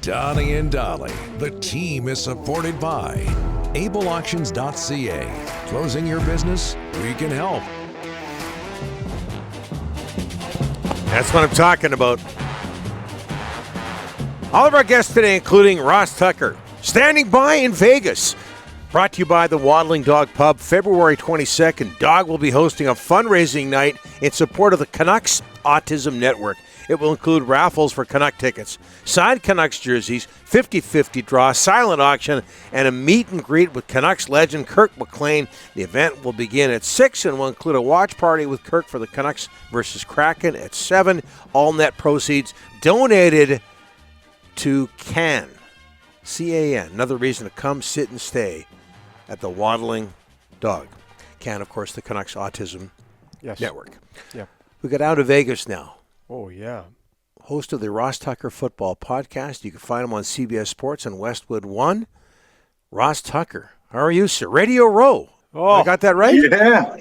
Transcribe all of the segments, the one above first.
Donnie and Dolly. The team is supported by ableauctions.ca. Closing your business? We can help. That's what I'm talking about. All of our guests today, including Ross Tucker, standing by in Vegas. Brought to you by the Waddling Dog Pub, February 22nd. Dog will be hosting a fundraising night in support of the Canucks Autism Network. It will include raffles for Canuck tickets, signed Canucks jerseys, 50-50 draw, silent auction, and a meet and greet with Canucks legend Kirk McLean. The event will begin at 6 and will include a watch party with Kirk for the Canucks versus Kraken at 7. All net proceeds donated to CAN. C-A-N. Another reason to come, sit, and stay at the Waddling Dog. CAN, of course, the Canucks Autism Network. Yeah. We got out of Vegas now. Oh, yeah. Host of the Ross Tucker Football Podcast. You can find him on CBS Sports and Westwood One. Ross Tucker. How are you, sir? Radio Row. Oh, I got that right? Yeah.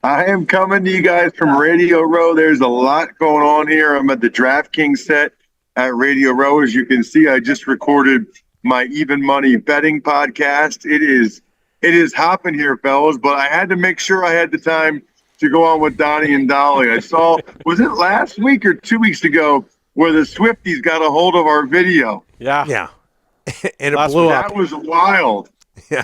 I am coming to you guys from Radio Row. There's a lot going on here. I'm at the DraftKings set at Radio Row. As you can see, I just recorded my Even Money betting podcast. It is hopping here, fellas, but I had to make sure I had the time to go on with Donnie and Dolly. I saw, was it last week or 2 weeks ago, where the Swifties got a hold of our video? Yeah. Yeah. And it blew up. That was wild. Yeah.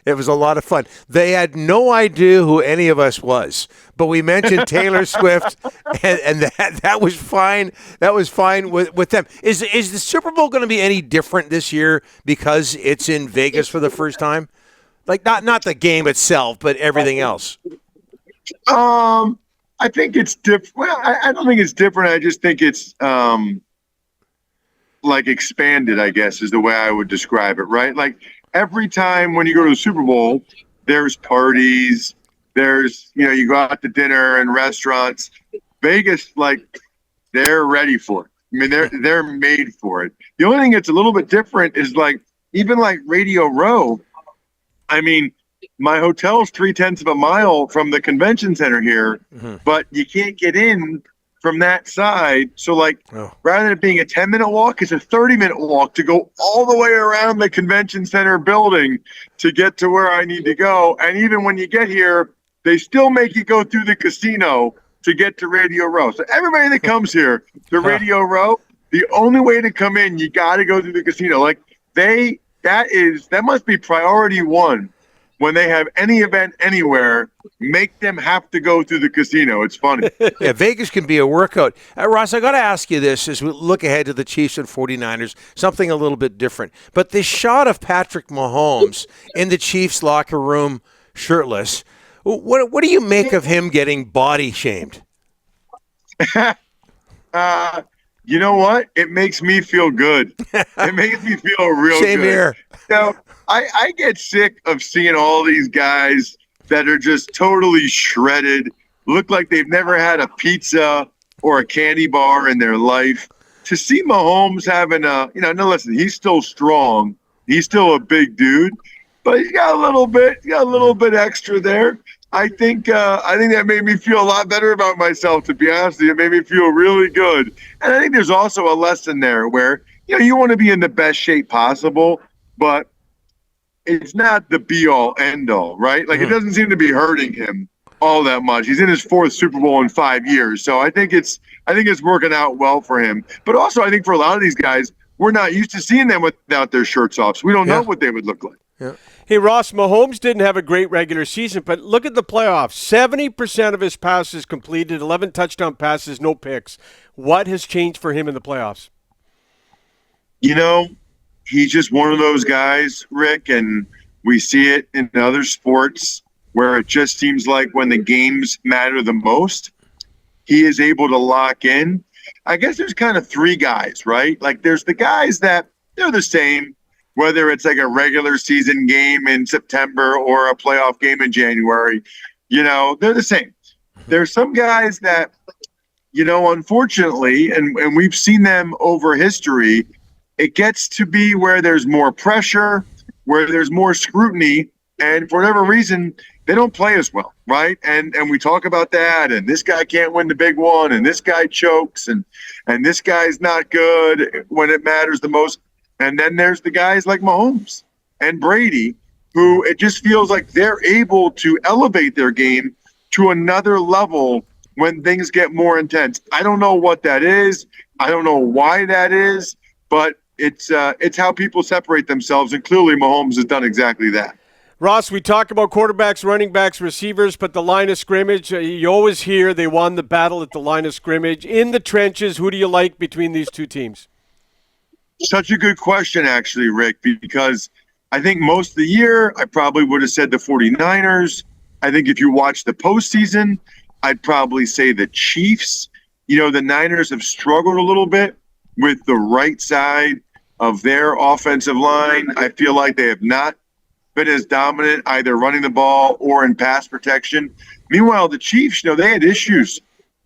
It was a lot of fun. They had no idea who any of us was, but we mentioned Taylor Swift, and that was fine. That was fine with them. Is the Super Bowl going to be any different this year because it's in Vegas for the first time? Like not the game itself, but everything else. I think it's different. Well, I don't think it's different. I just think it's like expanded, I guess, is the way I would describe it, right? Like every time when you go to the Super Bowl, there's parties, there's, you go out to dinner and restaurants. Vegas, like, they're ready for it. I mean, they're made for it. The only thing that's a little bit different is like, even like Radio Row, I mean, my hotel's 0.3 of a mile from the convention center here, but you can't get in from that side. So, like, rather than it being a 10-minute walk, it's a 30-minute walk to go all the way around the convention center building to get to where I need to go. And even when you get here, they still make you go through the casino to get to Radio Row. So everybody that comes here to Radio Row, the only way to come in, you got to go through the casino. Like, that must be priority one. When they have any event anywhere, make them have to go through the casino. It's funny. Yeah, Vegas can be a workout. Ross, I got to ask you this as we look ahead to the Chiefs and 49ers, something a little bit different. But this shot of Patrick Mahomes in the Chiefs locker room shirtless, what do you make of him getting body shamed? You know what? It makes me feel good. It makes me feel real Same good. here. I get sick of seeing all these guys that are just totally shredded, look like they've never had a pizza or a candy bar in their life. To see Mahomes having listen, he's still strong. He's still a big dude, but he's got a little bit extra there. I think that made me feel a lot better about myself, to be honest with you. It made me feel really good. And I think there's also a lesson there where, you want to be in the best shape possible, but it's not the be-all, end-all, right? Like, it doesn't seem to be hurting him all that much. He's in his 4th Super Bowl in 5 years, so I think it's working out well for him. But also, I think for a lot of these guys, we're not used to seeing them without their shirts off, so we don't know what they would look like. Yeah. Hey, Ross, Mahomes didn't have a great regular season, but look at the playoffs. 70% of his passes completed, 11 touchdown passes, no picks. What has changed for him in the playoffs? He's just one of those guys, Rick, and we see it in other sports where it just seems like when the games matter the most, he is able to lock in. I guess there's kind of 3 guys, right? Like, there's the guys that they're the same, whether it's like a regular season game in September or a playoff game in January, they're the same. There's some guys that, unfortunately, and we've seen them over history, it gets to be where there's more pressure, where there's more scrutiny, and for whatever reason, they don't play as well, right? And we talk about that, and this guy can't win the big one, and this guy chokes, and this guy's not good when it matters the most. And then there's the guys like Mahomes and Brady, who it just feels like they're able to elevate their game to another level when things get more intense. I don't know what that is. I don't know why that is, but it's how people separate themselves, and clearly Mahomes has done exactly that. Ross, we talk about quarterbacks, running backs, receivers, but the line of scrimmage, you always hear they won the battle at the line of scrimmage. In the trenches, who do you like between these two teams? Such a good question, actually, Rick, because I think most of the year I probably would have said the 49ers. I think if you watch the postseason, I'd probably say the Chiefs. You know, the Niners have struggled a little bit with the right side of their offensive line. I feel like they have not been as dominant either running the ball or in pass protection. Meanwhile, the Chiefs, you know, they had issues,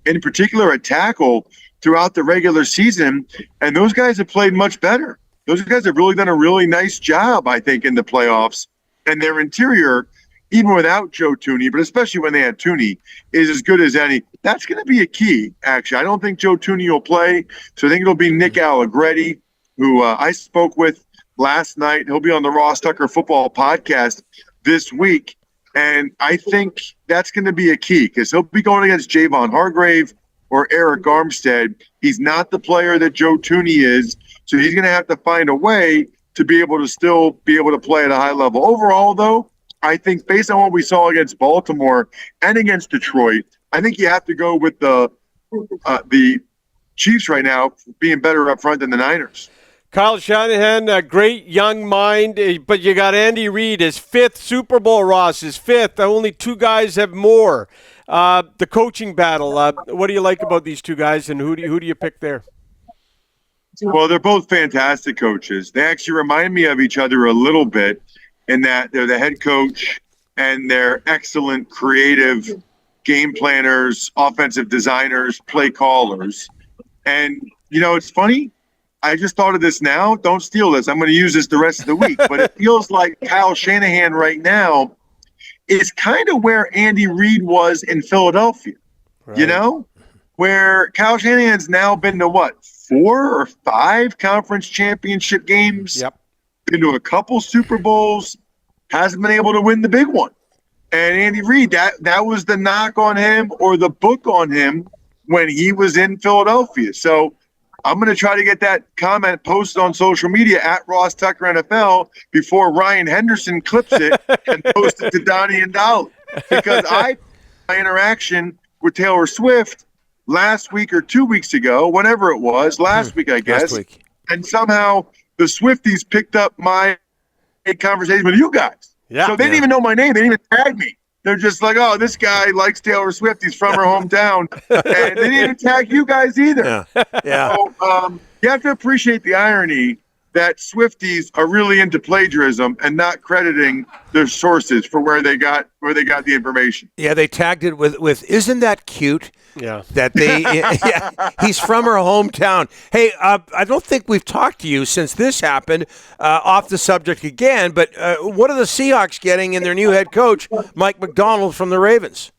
in particular at tackle, throughout the regular season, and those guys have played much better. Those guys have really done a really nice job, I think, in the playoffs. And their interior, even without Joe Thuney, but especially when they had Thuney, is as good as any. That's going to be a key, actually. I don't think Joe Thuney will play, so I think it'll be Nick Allegretti, who I spoke with last night. He'll be on the Ross Tucker Football Podcast this week, and I think that's going to be a key because he'll be going against Javon Hargrave or Eric Armstead. He's not the player that Joe Thuney is, so he's going to have to find a way to be able to still be able to play at a high level. Overall, though, I think based on what we saw against Baltimore and against Detroit, I think you have to go with the Chiefs right now being better up front than the Niners. Kyle Shanahan, a great young mind, but you got Andy Reid, his fifth Super Bowl, Ross, his fifth. Only two guys have more. The coaching battle, what do you like about these two guys, and who do you pick there? Well, they're both fantastic coaches. They actually remind me of each other a little bit in that they're the head coach and they're excellent creative game planners, offensive designers, play callers. And, you know, it's funny. I just thought of this now. Don't steal this. I'm going to use this the rest of the week. But it feels like Kyle Shanahan right now is kind of where Andy Reid was in Philadelphia, right? You know, where Kyle Shanahan's now been to what, 4 or 5 conference championship games, yep, been to a couple Super Bowls, hasn't been able to win the big one. And Andy Reid, that was the knock on him or the book on him when he was in Philadelphia. So I'm going to try to get that comment posted on social media at Ross Tucker NFL before Ryan Henderson clips it and posts it to Donnie and Dolly. Because my interaction with Taylor Swift last week or 2 weeks ago, whenever it was, last week, I guess. Last week. And somehow the Swifties picked up my conversation with you guys. Yeah. So they didn't even know my name. They didn't even tag me. They're just like, oh, this guy likes Taylor Swift. He's from her hometown. And they didn't even tag you guys either. Yeah. So you have to appreciate the irony that Swifties are really into plagiarism and not crediting their sources for where they got the information. Yeah, they tagged it with isn't that cute? Yeah. That they he's from her hometown. Hey, I don't think we've talked to you since this happened, off the subject again, but what are the Seahawks getting in their new head coach, Mike Macdonald from the Ravens?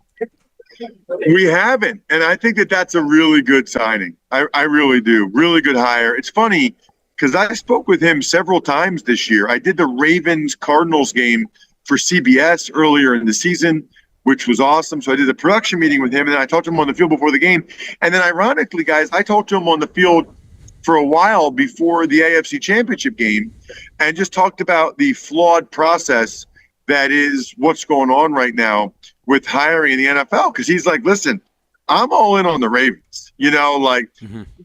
We haven't, and I think that's a really good signing. I really do. Really good hire. It's funny because I spoke with him several times this year. I did the Ravens-Cardinals game for CBS earlier in the season, which was awesome. So I did a production meeting with him, and then I talked to him on the field before the game. And then ironically, guys, I talked to him on the field for a while before the AFC Championship game and just talked about the flawed process that is what's going on right now with hiring in the NFL. Because he's like, listen, I'm all in on the Ravens. You know, like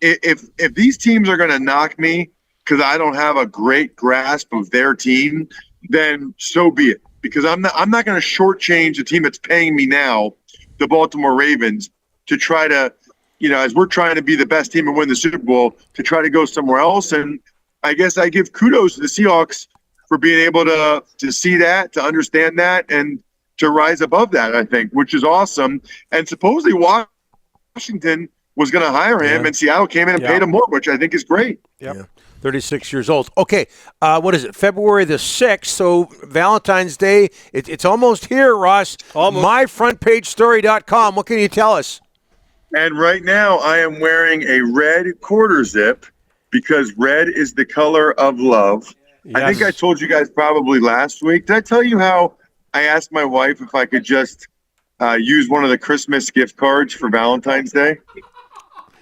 if these teams are going to knock me because I don't have a great grasp of their team, then so be it. Because I'm not going to shortchange the team that's paying me now, the Baltimore Ravens, to try to, you know, as we're trying to be the best team and win the Super Bowl, to try to go somewhere else. And I guess I give kudos to the Seahawks for being able to see that, to understand that, and to rise above that, I think, which is awesome. And supposedly Washington was going to hire him, and Seattle came in and paid him more, which I think is great. Yep. Yeah. 36 years old. Okay, what is it? February the 6th, so Valentine's Day. It's almost here, Ross. Almost. MyFrontPageStory.com. What can you tell us? And right now I am wearing a red quarter zip because red is the color of love. I think I told you guys probably last week. Did I tell you how I asked my wife if I could just use one of the Christmas gift cards for Valentine's Day?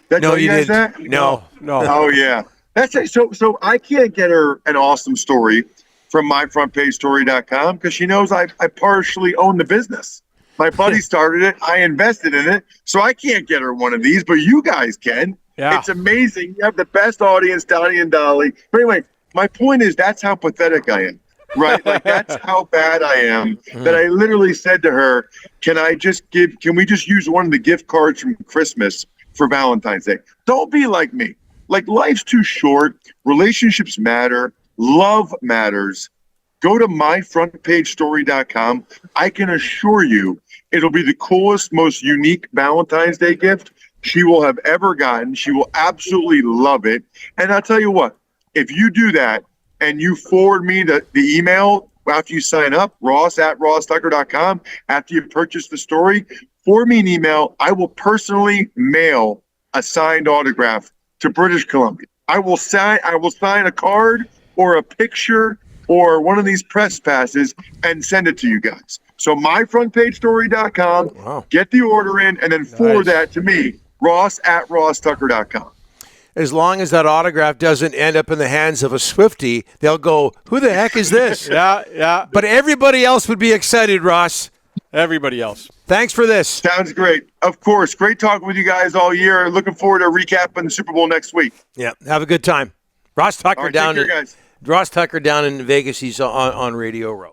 Did I tell you guys that? No. Oh yeah, that's it. So I can't get her an awesome story from myfrontpagestory.com because she knows I partially own the business. My buddy started it. I invested in it. So I can't get her one of these, but you guys can. Yeah. It's amazing. You have the best audience, Donnie and Dolly. But anyway, my point is that's how pathetic I am, right? Like that's how bad I am that I literally said to her, can we just use one of the gift cards from Christmas for Valentine's Day? Don't be like me. Like life's too short. Relationships matter. Love matters. Go to myfrontpagestory.com. I can assure you it'll be the coolest, most unique Valentine's Day gift she will have ever gotten. She will absolutely love it. And I'll tell you what, if you do that and you forward me the email after you sign up, ross@rosstucker.com, after you purchase the story, forward me an email. I will personally mail a signed autograph to British Columbia. I will sign a card or a picture or one of these press passes and send it to you guys. So myfrontpagestory.com, Wow. get the order in, and then forward that to me, ross@rosstucker.com. As long as that autograph doesn't end up in the hands of a Swiftie, they'll go, who the heck is this? Yeah. But everybody else would be excited, Ross. Everybody else. Thanks for this. Sounds great. Of course. Great talking with you guys all year. Looking forward to recapping the Super Bowl next week. Yeah, have a good time. Ross Tucker All right, down take care, guys. Ross Tucker down in Vegas. He's on Radio Row.